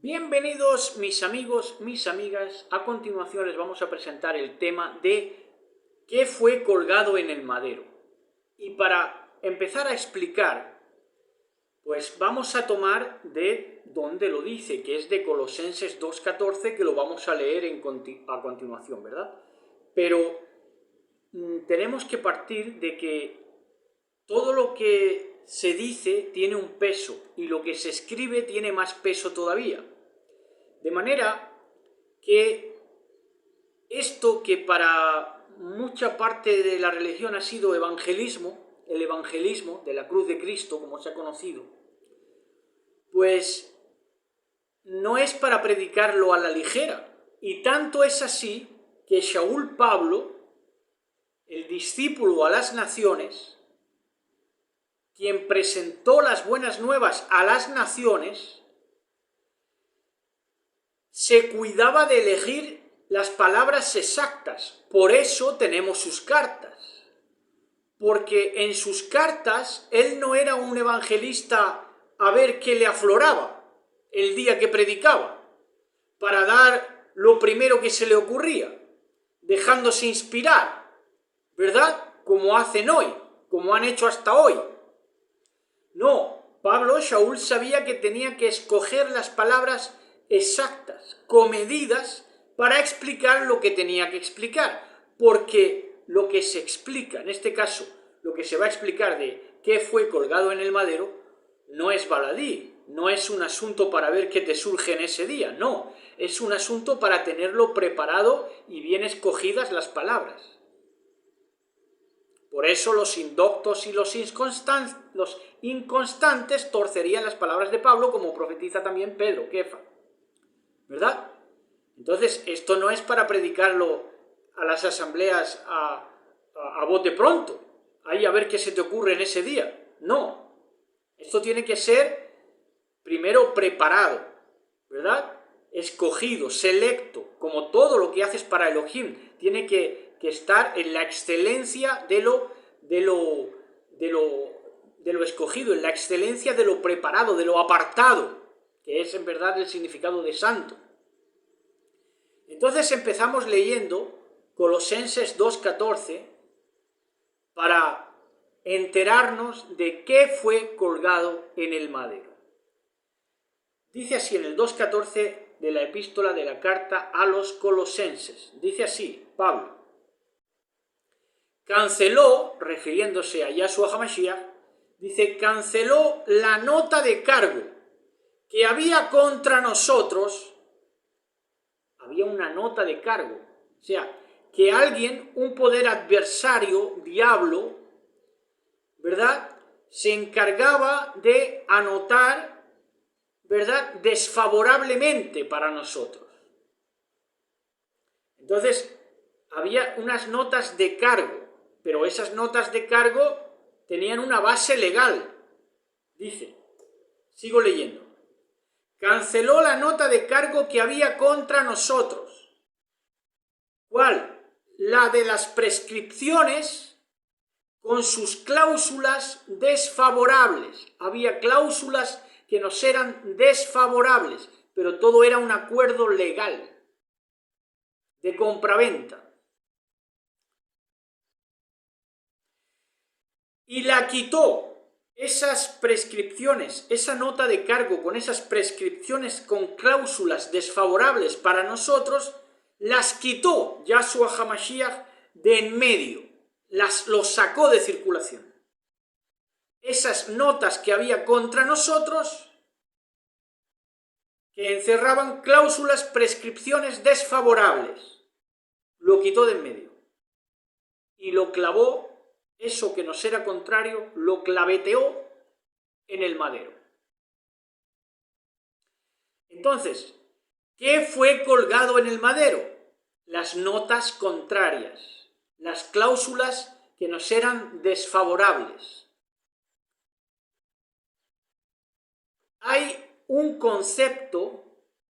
Bienvenidos mis amigos, mis amigas. A continuación les vamos a presentar el tema de ¿qué fue colgado en el madero? Y para empezar a explicar, pues vamos a tomar de donde lo dice, que es de Colosenses 2:14, que lo vamos a leer a continuación, ¿verdad? Pero tenemos que partir de que todo lo que se dice tiene un peso y lo que se escribe tiene más peso todavía. De manera que esto que para mucha parte de la religión ha sido evangelismo, el evangelismo de la cruz de Cristo, como se ha conocido, pues no es para predicarlo a la ligera. Y tanto es así que Shaul Pablo, el discípulo a las naciones, quien presentó las buenas nuevas a las naciones, se cuidaba de elegir las palabras exactas. Por eso tenemos sus cartas. Porque en sus cartas él no era un evangelista a ver qué le afloraba el día que predicaba, para dar lo primero que se le ocurría, dejándose inspirar, ¿verdad? Como hacen hoy, como han hecho hasta hoy. No, Shaul sabía que tenía que escoger las palabras exactas, comedidas, para explicar lo que tenía que explicar, porque lo que se explica, en este caso, lo que se va a explicar de qué fue colgado en el madero, no es baladí, no es un asunto para ver qué te surge en ese día, no, es un asunto para tenerlo preparado y bien escogidas las palabras. Por eso los indoctos y los inconstantes torcerían las palabras de Pablo, como profetiza también Pedro, Kefa, ¿verdad? Entonces, esto no es para predicarlo a las asambleas a bote pronto, ahí a ver qué se te ocurre en ese día. No, esto tiene que ser primero preparado, ¿verdad? Escogido, selecto, como todo lo que haces para Elohim, tiene que estar en la excelencia de lo escogido, en la excelencia de lo preparado, de lo apartado, que es en verdad el significado de santo. Entonces empezamos leyendo Colosenses 2:14 para enterarnos de qué fue colgado en el madero. Dice así en el 2:14 de la epístola de la carta a los Colosenses, dice así, Pablo: canceló, refiriéndose a Yahshua HaMashiach, dice, canceló la nota de cargo que había contra nosotros. Había una nota de cargo, o sea, que alguien, un poder adversario, diablo, ¿verdad?, se encargaba de anotar, ¿verdad?, desfavorablemente para nosotros. Entonces, había unas notas de cargo, pero esas notas de cargo tenían una base legal. Dice, sigo leyendo, canceló la nota de cargo que había contra nosotros. ¿Cuál? La de las prescripciones con sus cláusulas desfavorables. Había cláusulas que nos eran desfavorables, pero todo era un acuerdo legal de compraventa. Y la quitó. Esas prescripciones, esa nota de cargo con esas prescripciones con cláusulas desfavorables para nosotros, las quitó Yahshua HaMashiach de en medio, los sacó de circulación. Esas notas que había contra nosotros, que encerraban cláusulas, prescripciones desfavorables, lo quitó de en medio y lo clavó. Eso que nos era contrario, lo claveteó en el madero. Entonces, ¿qué fue colgado en el madero? Las notas contrarias, las cláusulas que nos eran desfavorables. Hay un concepto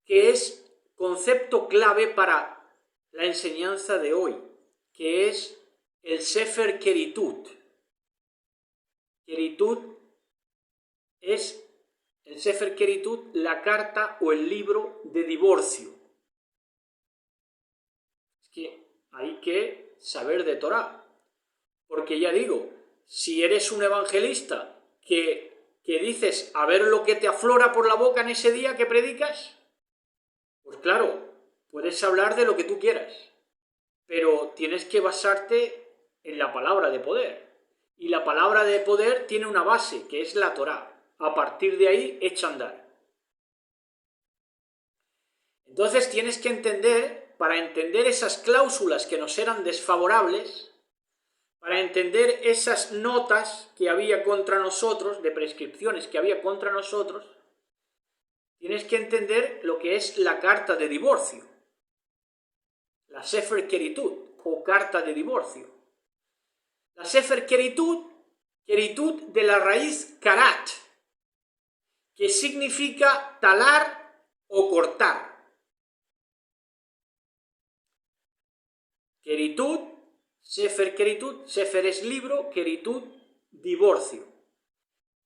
que es concepto clave para la enseñanza de hoy, que es el Sefer Keritut. Keritut es el Sefer Keritut, la carta o el libro de divorcio. Es que hay que saber de Torá. Porque ya digo, si eres un evangelista que dices a ver lo que te aflora por la boca en ese día que predicas, pues claro, puedes hablar de lo que tú quieras, pero tienes que basarte en la palabra de poder. Y la palabra de poder tiene una base, que es la Torá. A partir de ahí, echa a andar. Entonces tienes que entender, para entender esas cláusulas que nos eran desfavorables, para entender esas notas que había contra nosotros, de prescripciones que había contra nosotros, tienes que entender lo que es la carta de divorcio, la Sefer Keritut, o carta de divorcio. La Sefer Keritut de la raíz karat, que significa talar o cortar. Keritut, Sefer Keritut, Sefer es libro, Keritut, divorcio.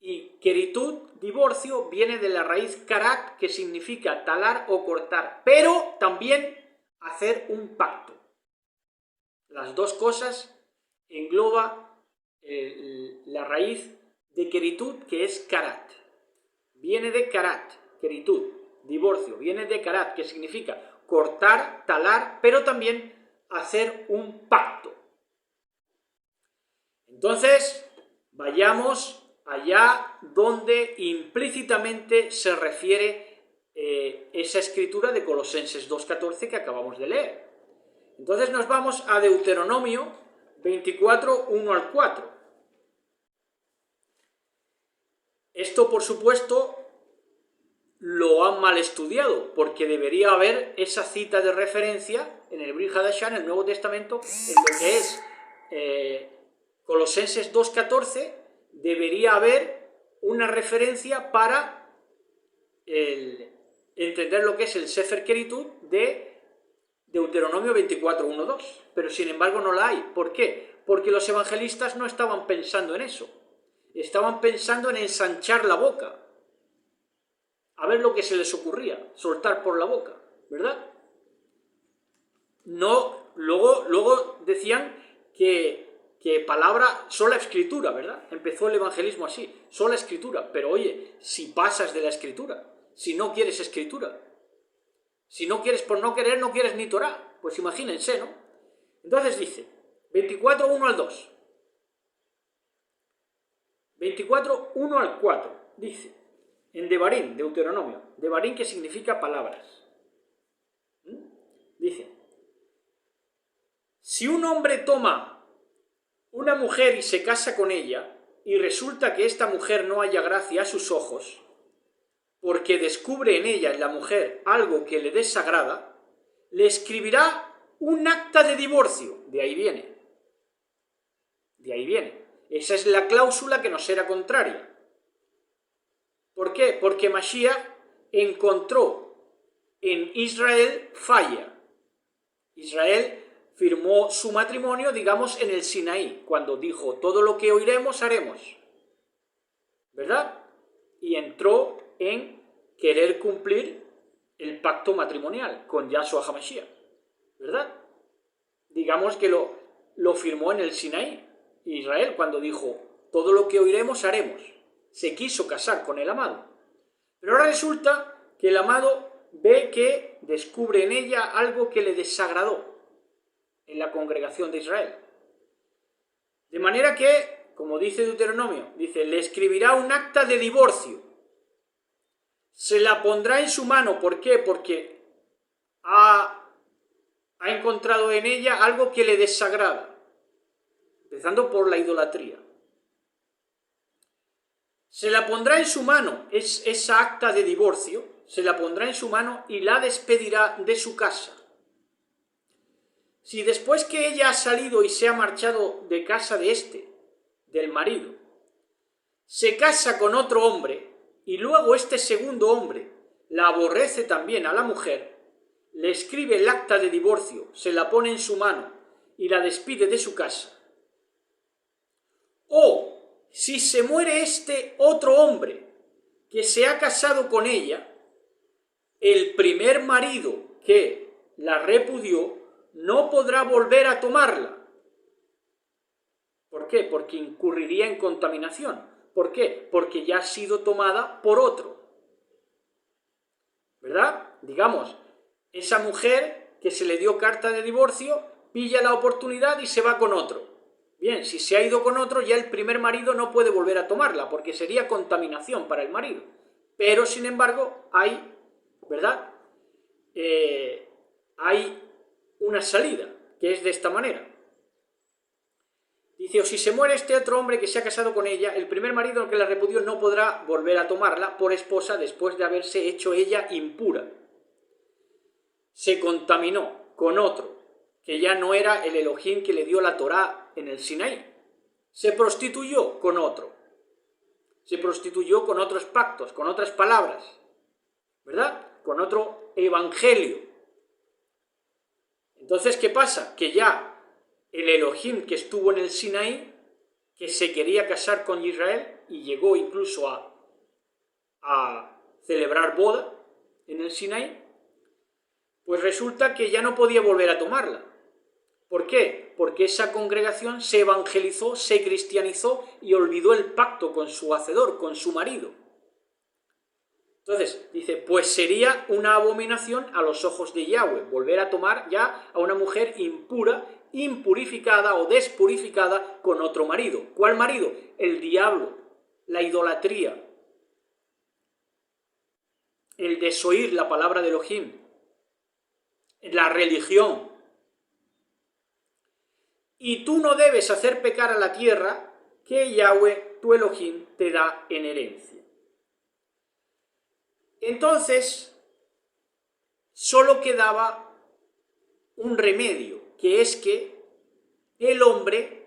Y Keritut, divorcio, viene de la raíz karat, que significa talar o cortar, pero también hacer un pacto. Las dos cosas engloba la raíz de Keritut, que es karat. Viene de karat, Keritut, divorcio, viene de karat, que significa cortar, talar, pero también hacer un pacto. Entonces, vayamos allá donde implícitamente se refiere esa escritura de Colosenses 2.14 que acabamos de leer. Entonces nos vamos a Deuteronomio 24, 1 al 4. Esto, por supuesto, lo han mal estudiado, porque debería haber esa cita de referencia en el Brit Hadashah, en el Nuevo Testamento, en lo que es Colosenses 2.14, debería haber una referencia para entender lo que es el Sefer Keritut de Deuteronomio 24, 1, 2. Pero sin embargo no la hay. ¿Por qué? Porque los evangelistas no estaban pensando en eso. Estaban pensando en ensanchar la boca. A ver lo que se les ocurría, soltar por la boca, ¿verdad? No, luego decían que palabra, sola escritura, ¿verdad? Empezó el evangelismo así, sola escritura. Pero oye, si pasas de la escritura, si no quieres escritura, si no quieres por no querer, no quieres ni Torá, pues imagínense, ¿no? Entonces dice, 24, 1 al 2. 24, 1 al 4, dice, en Devarim, Deuteronomio, Devarim, que significa palabras. Dice, si un hombre toma una mujer y se casa con ella, y resulta que esta mujer no halla gracia a sus ojos, porque descubre en ella, en la mujer, algo que le desagrada, le escribirá un acta de divorcio. De ahí viene. De ahí viene. Esa es la cláusula que nos era contraria. ¿Por qué? Porque Mashiach encontró en Israel falla. Israel firmó su matrimonio, digamos, en el Sinaí, cuando dijo, todo lo que oiremos, haremos. ¿Verdad? Y entró en querer cumplir el pacto matrimonial con Yahshua HaMashiach. ¿Verdad? Digamos que lo firmó en el Sinaí, Israel, cuando dijo, todo lo que oiremos, haremos. Se quiso casar con el amado. Pero ahora resulta que el amado ve que descubre en ella algo que le desagradó en la congregación de Israel. De manera que, como dice Deuteronomio, dice, le escribirá un acta de divorcio. Se la pondrá en su mano. ¿Por qué? Porque ha encontrado en ella algo que le desagrada. Empezando por la idolatría. Se la pondrá en su mano, es esa acta de divorcio, se la pondrá en su mano y la despedirá de su casa. Si después que ella ha salido y se ha marchado de casa de del marido, se casa con otro hombre y luego este segundo hombre la aborrece también a la mujer, le escribe el acta de divorcio, se la pone en su mano y la despide de su casa. O si se muere este otro hombre que se ha casado con ella, el primer marido que la repudió no podrá volver a tomarla. ¿Por qué? Porque incurriría en contaminación. ¿Por qué? Porque ya ha sido tomada por otro. ¿Verdad? Digamos, esa mujer que se le dio carta de divorcio pilla la oportunidad y se va con otro. Bien, si se ha ido con otro, ya el primer marido no puede volver a tomarla, porque sería contaminación para el marido. Pero, sin embargo, hay, ¿verdad? Hay una salida, que es de esta manera. Dice, o si se muere este otro hombre que se ha casado con ella, el primer marido que la repudió no podrá volver a tomarla por esposa después de haberse hecho ella impura. Se contaminó con otro, que ya no era el Elohim que le dio la Torá en el Sinaí. Se prostituyó con otro. Se prostituyó con otros pactos, con otras palabras, ¿verdad? Con otro evangelio. Entonces, ¿qué pasa? Que ya el Elohim que estuvo en el Sinaí, que se quería casar con Israel y llegó incluso a celebrar boda en el Sinaí, pues resulta que ya no podía volver a tomarla. ¿Por qué? Porque esa congregación se evangelizó, se cristianizó y olvidó el pacto con su hacedor, con su marido. Entonces, dice, pues sería una abominación a los ojos de Yahweh, volver a tomar ya a una mujer impura, impurificada o despurificada con otro marido. ¿Cuál marido? El diablo, la idolatría, el desoír la palabra de Elohim, la religión. Y tú no debes hacer pecar a la tierra que Yahweh, tu Elohim, te da en herencia. Entonces, solo quedaba un remedio, que es que el hombre,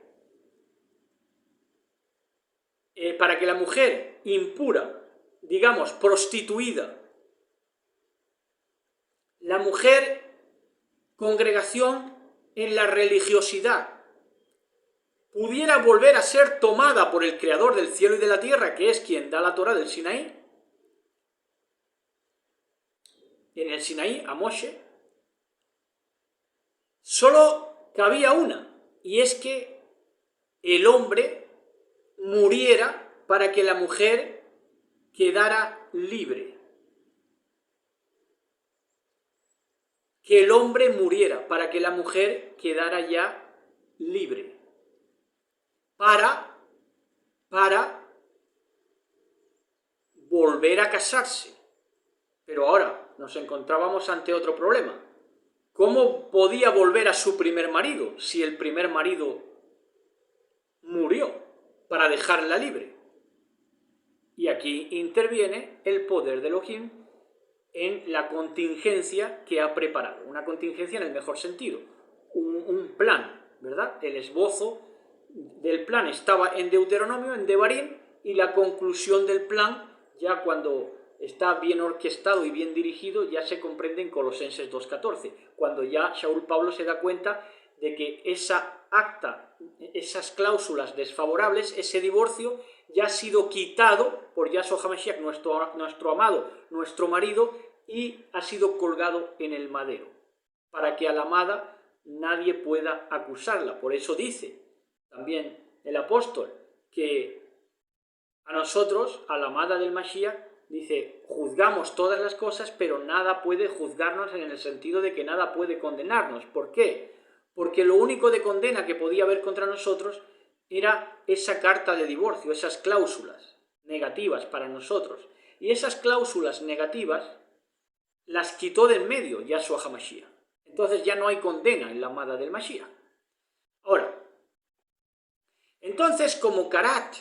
para que la mujer impura, digamos, prostituida, la mujer congregación en la religiosidad, pudiera volver a ser tomada por el Creador del cielo y de la tierra, que es quien da la Torá del Sinaí, en el Sinaí, a Moshe, solo cabía una, y es que el hombre muriera para que la mujer quedara libre. Que el hombre muriera para que la mujer quedara ya libre. Para volver a casarse. Pero ahora nos encontrábamos ante otro problema. ¿Cómo podía volver a su primer marido si el primer marido murió para dejarla libre? Y aquí interviene el poder de Elohim en la contingencia que ha preparado. Una contingencia en el mejor sentido. Un plan, ¿verdad? El esbozo del plan estaba en Deuteronomio, en Devarim, y la conclusión del plan, ya cuando está bien orquestado y bien dirigido, ya se comprende en Colosenses 2.14, cuando ya Shaul Pablo se da cuenta de que esa acta, esas cláusulas desfavorables, ese divorcio, ya ha sido quitado por Yahshua HaMashiach, nuestro amado, nuestro marido, y ha sido colgado en el madero, para que a la amada nadie pueda acusarla. Por eso dice también el apóstol que a nosotros, a la amada del Mashiach, dice, juzgamos todas las cosas, pero nada puede juzgarnos en el sentido de que nada puede condenarnos. ¿Por qué? Porque lo único de condena que podía haber contra nosotros era esa carta de divorcio, esas cláusulas negativas para nosotros. Y esas cláusulas negativas las quitó de en medio Yahshua HaMashiach. Entonces ya no hay condena en la amada del Mashiach. Ahora, entonces como karat,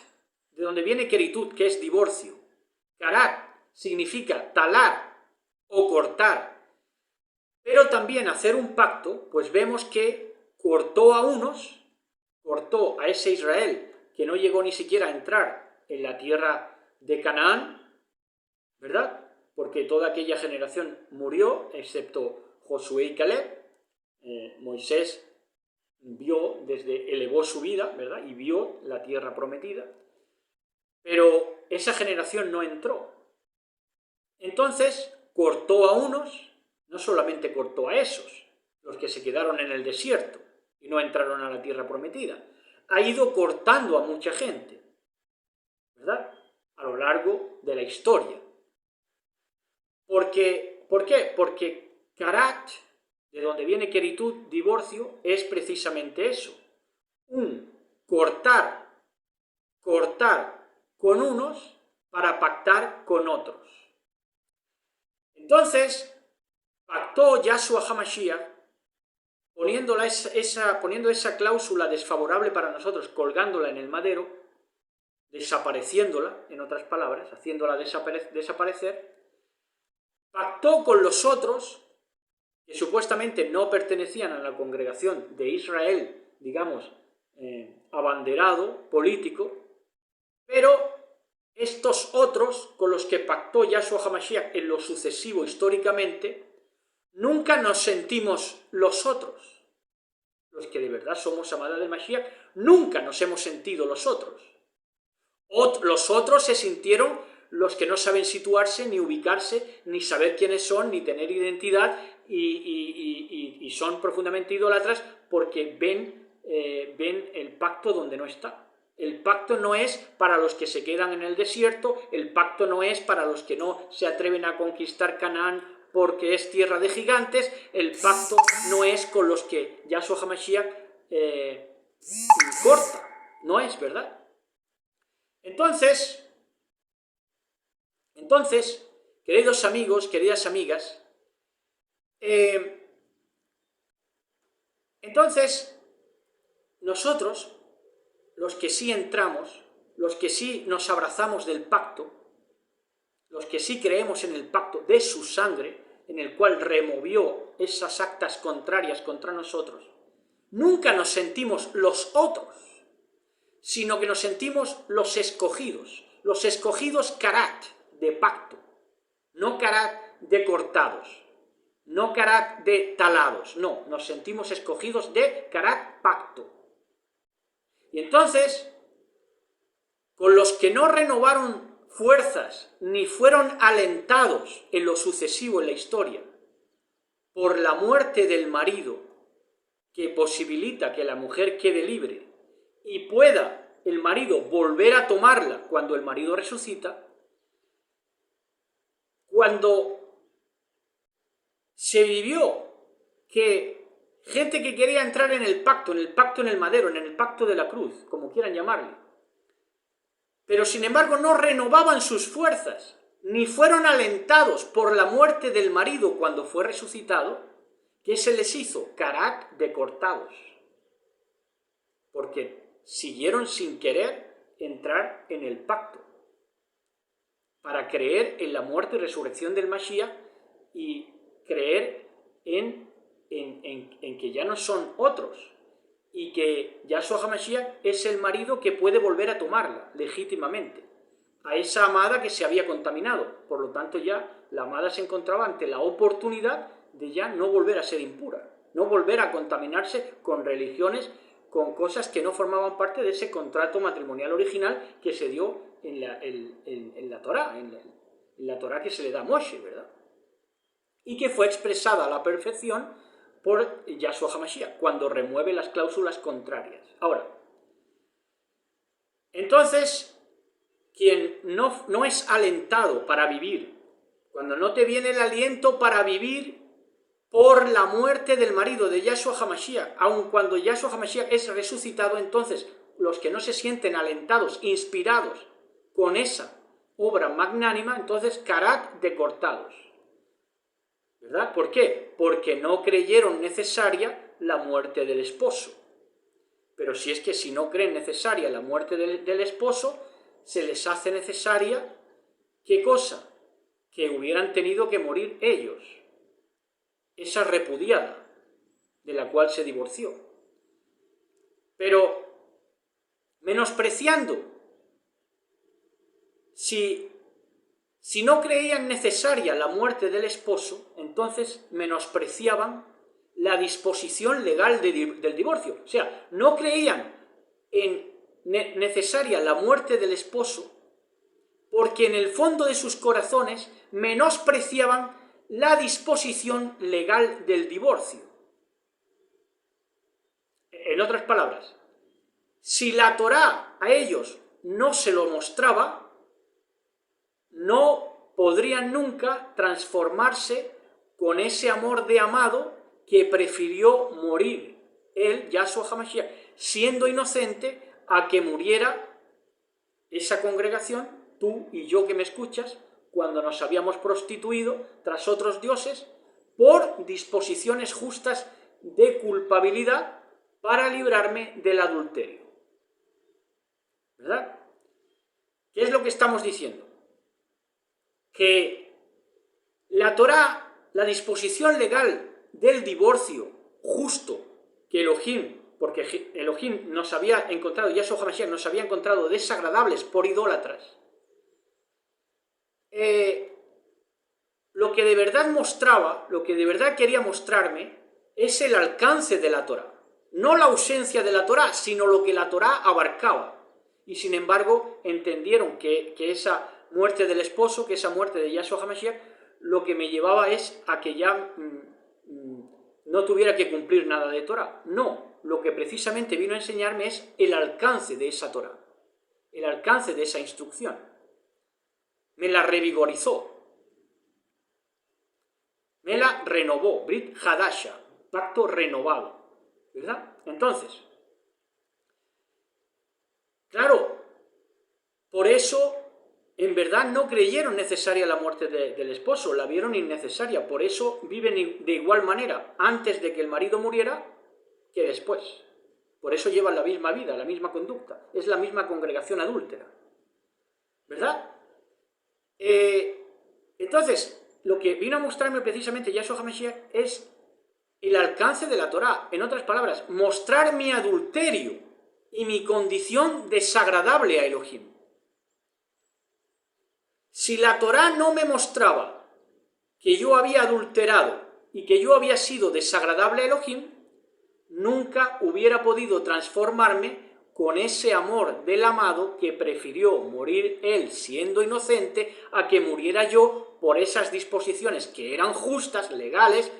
de donde viene keritud, que es divorcio, karat significa talar o cortar, pero también hacer un pacto, pues vemos que cortó a unos, cortó a ese Israel que no llegó ni siquiera a entrar en la tierra de Canaán, ¿verdad? Porque toda aquella generación murió, excepto Josué y Caleb. Moisés elevó su vida, ¿verdad? Y vio la tierra prometida. Pero esa generación no entró. Entonces cortó a unos, no solamente cortó a esos, los que se quedaron en el desierto y no entraron a la tierra prometida, ha ido cortando a mucha gente, ¿verdad? A lo largo de la historia. ¿Por qué? Porque karat, de donde viene queritud, divorcio, es precisamente eso. Un cortar con unos para pactar con otros. Entonces, pactó Yahshua HaMashiach poniendo esa cláusula desfavorable para nosotros, colgándola en el madero, desapareciéndola, en otras palabras, haciéndola desaparecer, pactó con los otros, que supuestamente no pertenecían a la congregación de Israel, digamos, abanderado, político, pero estos otros, con los que pactó Yahshua HaMashiach en lo sucesivo históricamente, nunca nos sentimos los otros. Los que de verdad somos amados del Mashiach, nunca nos hemos sentido los otros. Los otros se sintieron los que no saben situarse, ni ubicarse, ni saber quiénes son, ni tener identidad, y son profundamente idólatras porque ven el pacto donde no está. El pacto no es para los que se quedan en el desierto, el pacto no es para los que no se atreven a conquistar Canaán porque es tierra de gigantes, el pacto no es con los que Yahshua HaMashiach corta, no es, ¿verdad? Entonces, queridos amigos, queridas amigas, entonces nosotros, los que sí entramos, los que sí nos abrazamos del pacto, los que sí creemos en el pacto de su sangre, en el cual removió esas actas contrarias contra nosotros, nunca nos sentimos los otros, sino que nos sentimos los escogidos karat de pacto, no karat de cortados, no karat de talados, no, nos sentimos escogidos de karat pacto. Y entonces, con los que no renovaron fuerzas ni fueron alentados en lo sucesivo en la historia por la muerte del marido que posibilita que la mujer quede libre y pueda el marido volver a tomarla cuando el marido resucita, cuando se vivió que gente que quería entrar en el pacto en el madero, en el pacto de la cruz, como quieran llamarle, pero sin embargo no renovaban sus fuerzas, ni fueron alentados por la muerte del marido cuando fue resucitado, ¿qué se les hizo? Karat de cortados, porque siguieron sin querer entrar en el pacto, para creer en la muerte y resurrección del Mashiach y creer en que ya no son otros, y que Yahshua HaMashiach es el marido que puede volver a tomarla legítimamente, a esa amada que se había contaminado. Por lo tanto, ya la amada se encontraba ante la oportunidad de ya no volver a ser impura, no volver a contaminarse con religiones, con cosas que no formaban parte de ese contrato matrimonial original que se dio en la Torá, en la Torá que se le da a Moshe, ¿verdad? Y que fue expresada a la perfección por Yahshua HaMashiach, cuando remueve las cláusulas contrarias. Ahora, entonces, quien no es alentado para vivir, cuando no te viene el aliento para vivir por la muerte del marido de Yahshua HaMashiach, aun cuando Yahshua HaMashiach es resucitado, entonces los que no se sienten alentados, inspirados con esa obra magnánima, entonces karat de cortados. ¿Verdad? ¿Por qué? Porque no creyeron necesaria la muerte del esposo. Pero si es que si no creen necesaria la muerte del esposo, se les hace necesaria, ¿qué cosa? Que hubieran tenido que morir ellos. Esa repudiada, de la cual se divorció. Pero, menospreciando, si no creían necesaria la muerte del esposo, entonces menospreciaban la disposición legal del divorcio. O sea, no creían en necesaria la muerte del esposo, porque en el fondo de sus corazones menospreciaban la disposición legal del divorcio. En otras palabras, si la Torá a ellos no se lo mostraba, no podrían nunca transformarse con ese amor de amado que prefirió morir él, Yahshua HaMashiach, siendo inocente, a que muriera esa congregación, tú y yo que me escuchas, cuando nos habíamos prostituido tras otros dioses por disposiciones justas de culpabilidad para librarme del adulterio. ¿Verdad? ¿Qué es lo que estamos diciendo? Que la Torá, la disposición legal del divorcio justo que Elohim, porque Elohim nos había encontrado, Yahshua HaMashiach nos había encontrado desagradables por idólatras, lo que de verdad mostraba, lo que de verdad quería mostrarme, es el alcance de la Torá. No la ausencia de la Torá, sino lo que la Torá abarcaba. Y sin embargo, entendieron que esa muerte del esposo, que esa muerte de Yahshua HaMashiach, lo que me llevaba es a que ya no tuviera que cumplir nada de Torá. No, lo que precisamente vino a enseñarme es el alcance de esa Torá, el alcance de esa instrucción. Me la revigorizó, me la renovó, Brit Hadasha, pacto renovado, ¿verdad? Entonces, claro, por eso en verdad no creyeron necesaria la muerte del esposo, la vieron innecesaria, por eso viven de igual manera antes de que el marido muriera que después. Por eso llevan la misma vida, la misma conducta, es la misma congregación adúltera, ¿verdad? Entonces, lo que vino a mostrarme precisamente Yahshua HaMashiach es el alcance de la Torá. En otras palabras, mostrar mi adulterio y mi condición desagradable a Elohim. Si la Torá no me mostraba que yo había adulterado y que yo había sido desagradable a Elohim, nunca hubiera podido transformarme con ese amor del amado que prefirió morir él siendo inocente a que muriera yo por esas disposiciones que eran justas, legales,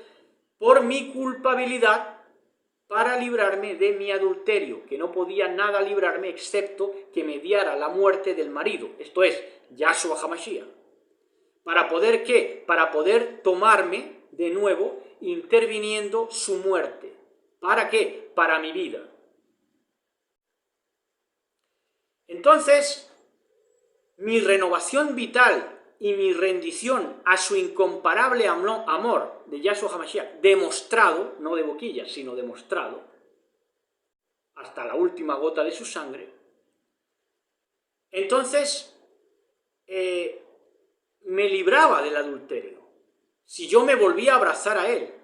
por mi culpabilidad para librarme de mi adulterio, que no podía nada librarme excepto que mediara la muerte del marido, esto es, Yahshua HaMashiach. ¿Para poder qué? Para poder tomarme de nuevo interviniendo su muerte. ¿Para qué? Para mi vida. Entonces, mi renovación vital y mi rendición a su incomparable amor de Yahshua HaMashiach, demostrado, no de boquilla, sino demostrado, hasta la última gota de su sangre, entonces me libraba del adulterio. Si yo me volvía a abrazar a él,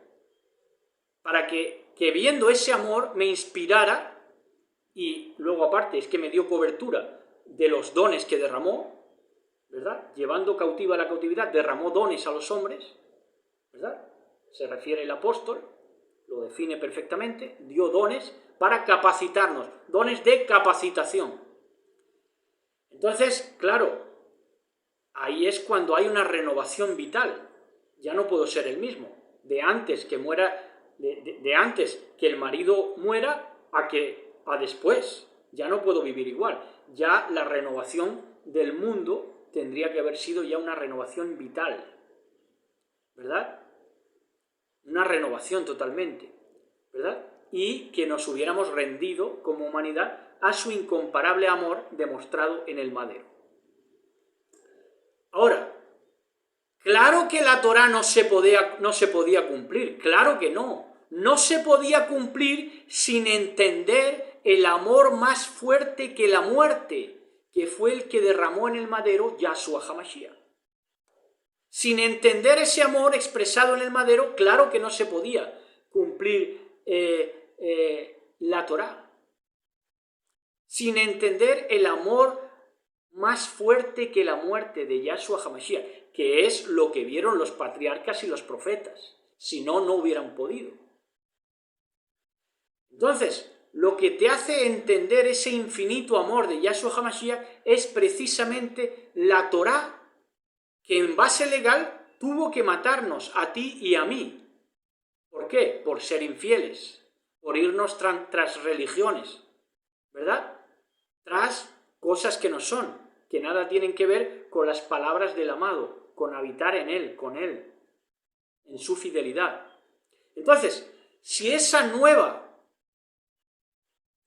para que viendo ese amor me inspirara. Y luego aparte es que me dio cobertura de los dones que derramó, ¿verdad? Llevando cautiva la cautividad, derramó dones a los hombres, ¿verdad? Se refiere el apóstol, lo define perfectamente, dio dones para capacitarnos, dones de capacitación. Entonces, claro, ahí es cuando hay una renovación vital. Ya no puedo ser el mismo. De antes que muera, de antes que el marido muera a después, ya no puedo vivir igual. Ya la renovación del mundo tendría que haber sido ya una renovación vital, ¿verdad? Una renovación totalmente, ¿verdad? Y que nos hubiéramos rendido como humanidad a su incomparable amor demostrado en el madero. Ahora, claro que la Torá no se podía cumplir, claro que no. No se podía cumplir sin entender el amor más fuerte que la muerte, que fue el que derramó en el madero Yahshua HaMashiach. Sin entender ese amor expresado en el madero, claro que no se podía cumplir la Torá. Sin entender el amor más fuerte que la muerte de Yahshua HaMashiach, que es lo que vieron los patriarcas y los profetas. Si no, no hubieran podido. Entonces, lo que te hace entender ese infinito amor de Yahshua HaMashiach es precisamente la Torá, que en base legal tuvo que matarnos a ti y a mí. ¿Por qué? Por ser infieles, por irnos tras religiones, ¿verdad? Tras cosas que no son, que nada tienen que ver con las palabras del amado, con habitar en él, con él, en su fidelidad. Entonces, si esa nueva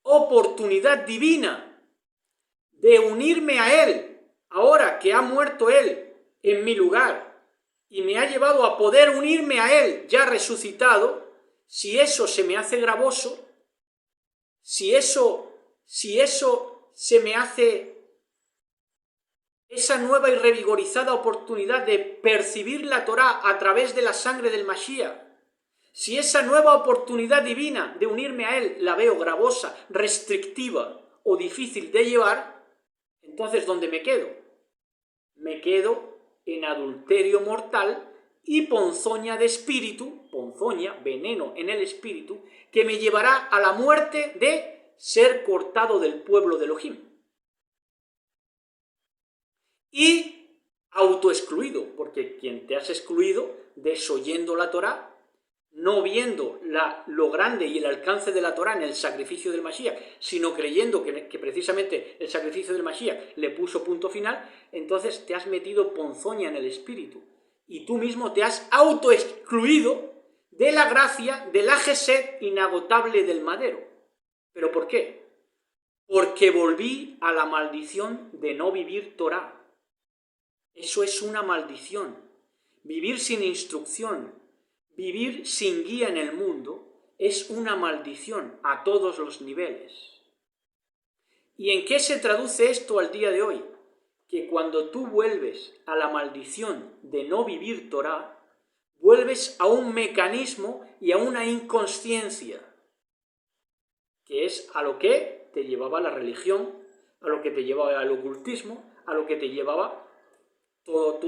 oportunidad divina de unirme a él, ahora que ha muerto él en mi lugar, y me ha llevado a poder unirme a él ya resucitado, si eso se me hace gravoso, si eso se me hace esa nueva y revigorizada oportunidad de percibir la Torá a través de la sangre del Mashiach, si esa nueva oportunidad divina de unirme a él la veo gravosa, restrictiva o difícil de llevar, entonces ¿dónde me quedo? Me quedo en adulterio mortal y ponzoña de espíritu, ponzoña, veneno en el espíritu, que me llevará a la muerte de ser cortado del pueblo de Elohim. Y autoexcluido, porque quien te has excluido, desoyendo la Torá, no viendo lo grande y el alcance de la Torá en el sacrificio del Mashiach, sino creyendo que precisamente el sacrificio del Mashiach le puso punto final, entonces te has metido ponzoña en el espíritu y tú mismo te has autoexcluido de la gracia, de la gesed inagotable del madero. ¿Pero por qué? Porque volví a la maldición de no vivir Torá. Eso es una maldición. Vivir sin instrucción, vivir sin guía en el mundo es una maldición a todos los niveles. ¿Y en qué se traduce esto al día de hoy? Que cuando tú vuelves a la maldición de no vivir Torá, vuelves a un mecanismo y a una inconsciencia, que es a lo que te llevaba la religión, a lo que te llevaba el ocultismo, a lo que te llevaba toda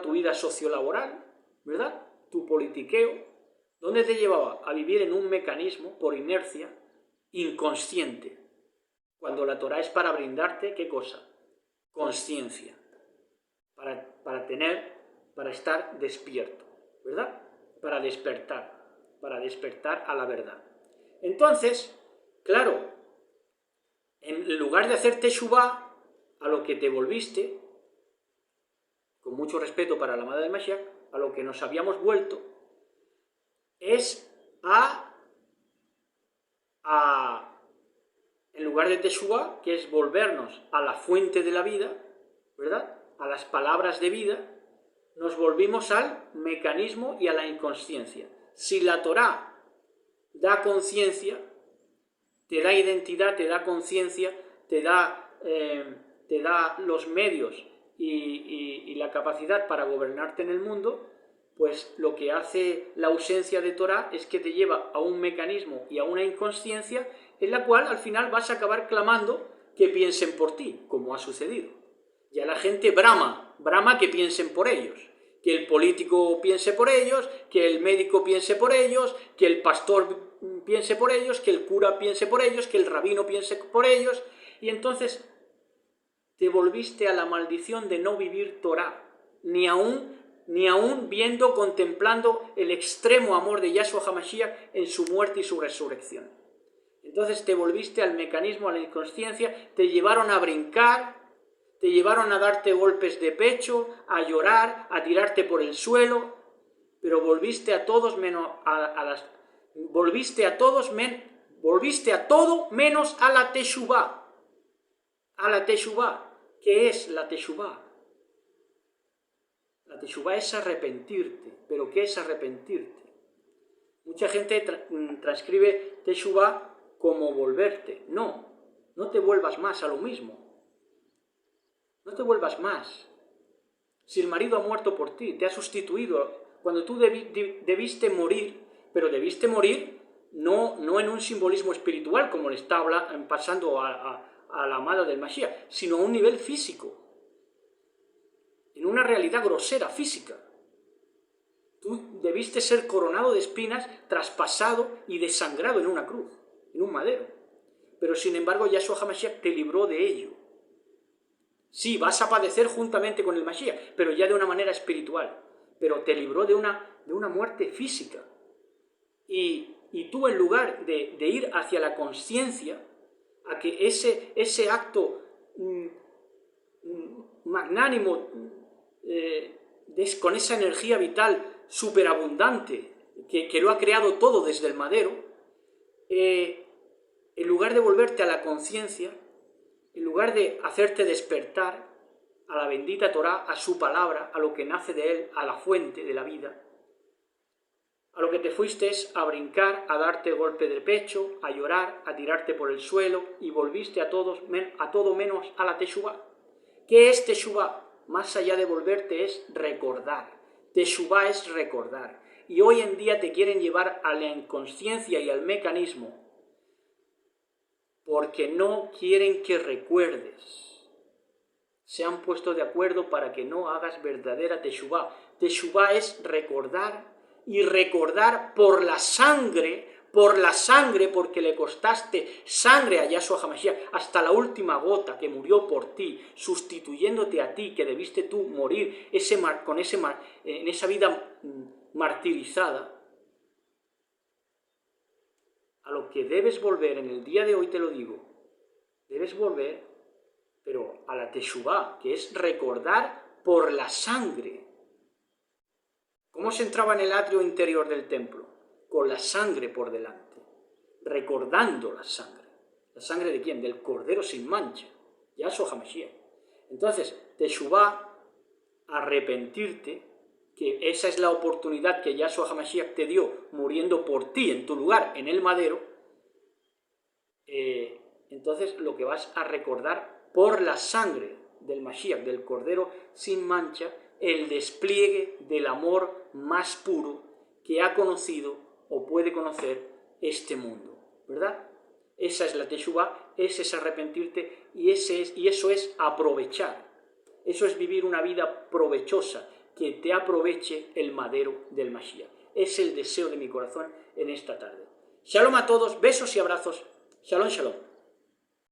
tu vida sociolaboral, ¿verdad? Tu politiqueo. ¿Dónde te llevaba? A vivir en un mecanismo, por inercia, inconsciente. Cuando la Torá es para brindarte, ¿qué cosa? Consciencia. Para estar despierto, ¿verdad? Para despertar a la verdad. Entonces, claro, en lugar de hacer teshuvá, a lo que te volviste, con mucho respeto para la madre del Mashiach, a lo que nos habíamos vuelto, es en lugar de teshuvá, que es volvernos a la fuente de la vida, ¿verdad? A las palabras de vida, nos volvimos al mecanismo y a la inconsciencia. Si la Torá da conciencia, te da identidad, te da conciencia, te da los medios y la capacidad para gobernarte en el mundo, pues lo que hace la ausencia de Torá es que te lleva a un mecanismo y a una inconsciencia en la cual al final vas a acabar clamando que piensen por ti, como ha sucedido. Ya la gente brama que piensen por ellos, que el político piense por ellos, que el médico piense por ellos, que el pastor piense por ellos, que el cura piense por ellos, que el rabino piense por ellos, y entonces te volviste a la maldición de no vivir Torá, ni aún viendo, contemplando el extremo amor de Yahshua HaMashiach en su muerte y su resurrección. Entonces te volviste al mecanismo, a la inconsciencia, te llevaron a brincar, te llevaron a darte golpes de pecho, a llorar, a tirarte por el suelo, pero volviste a todos menos volviste a todo menos a la teshuvá. A la teshuvá. ¿Qué es la teshuvá? La teshuvá es arrepentirte. ¿Pero qué es arrepentirte? Mucha gente transcribe teshuvá como volverte. No te vuelvas más a lo mismo. No te vuelvas más. Si el marido ha muerto por ti, te ha sustituido, cuando tú debiste morir, pero debiste morir no en un simbolismo espiritual, como le está pasando a la amada del Mashiach, sino a un nivel físico, en una realidad grosera, física. Tú debiste ser coronado de espinas, traspasado y desangrado en una cruz, en un madero. Pero sin embargo, Yahshua HaMashiach te libró de ello. Sí, vas a padecer juntamente con el Mashiach, pero ya de una manera espiritual. Pero te libró de una muerte física. Y tú, en lugar de ir hacia la consciencia, a que ese acto magnánimo, con esa energía vital superabundante, que lo ha creado todo desde el madero, en lugar de volverte a la conciencia, en lugar de hacerte despertar a la bendita Torá, a su palabra, a lo que nace de él, a la fuente de la vida, a lo que te fuiste es a brincar, a darte el golpe de pecho, a llorar, a tirarte por el suelo, y volviste a todo menos a la Teshuvá. ¿Qué es Teshuvá? Más allá de volverte es recordar. Teshuvá es recordar. Y hoy en día te quieren llevar a la inconsciencia y al mecanismo porque no quieren que recuerdes. Se han puesto de acuerdo para que no hagas verdadera Teshuvá. Teshuvá es recordar, y recordar por la sangre, porque le costaste sangre a Yahshua HaMashiach, hasta la última gota, que murió por ti, sustituyéndote a ti, que debiste tú morir en esa vida martirizada. A lo que debes volver en el día de hoy, te lo digo, debes volver, pero a la Teshuvá, que es recordar por la sangre. ¿Cómo se entraba en el atrio interior del templo? Con la sangre por delante, recordando la sangre. ¿La sangre de quién? Del Cordero sin mancha, Yahshua HaMashiach. Entonces, Teshuvá, arrepentirte, que esa es la oportunidad que Yahshua HaMashiach te dio, muriendo por ti en tu lugar, en el madero. Entonces lo que vas a recordar por la sangre del Mashiach, del Cordero sin mancha, el despliegue del amor más puro que ha conocido o puede conocer este mundo, ¿verdad? Esa es la Teshuvá, ese es arrepentirte, y eso es aprovechar. Eso es vivir una vida provechosa, que te aproveche el madero del Mashiach. Es el deseo de mi corazón en esta tarde. Shalom a todos, besos y abrazos. Shalom, shalom.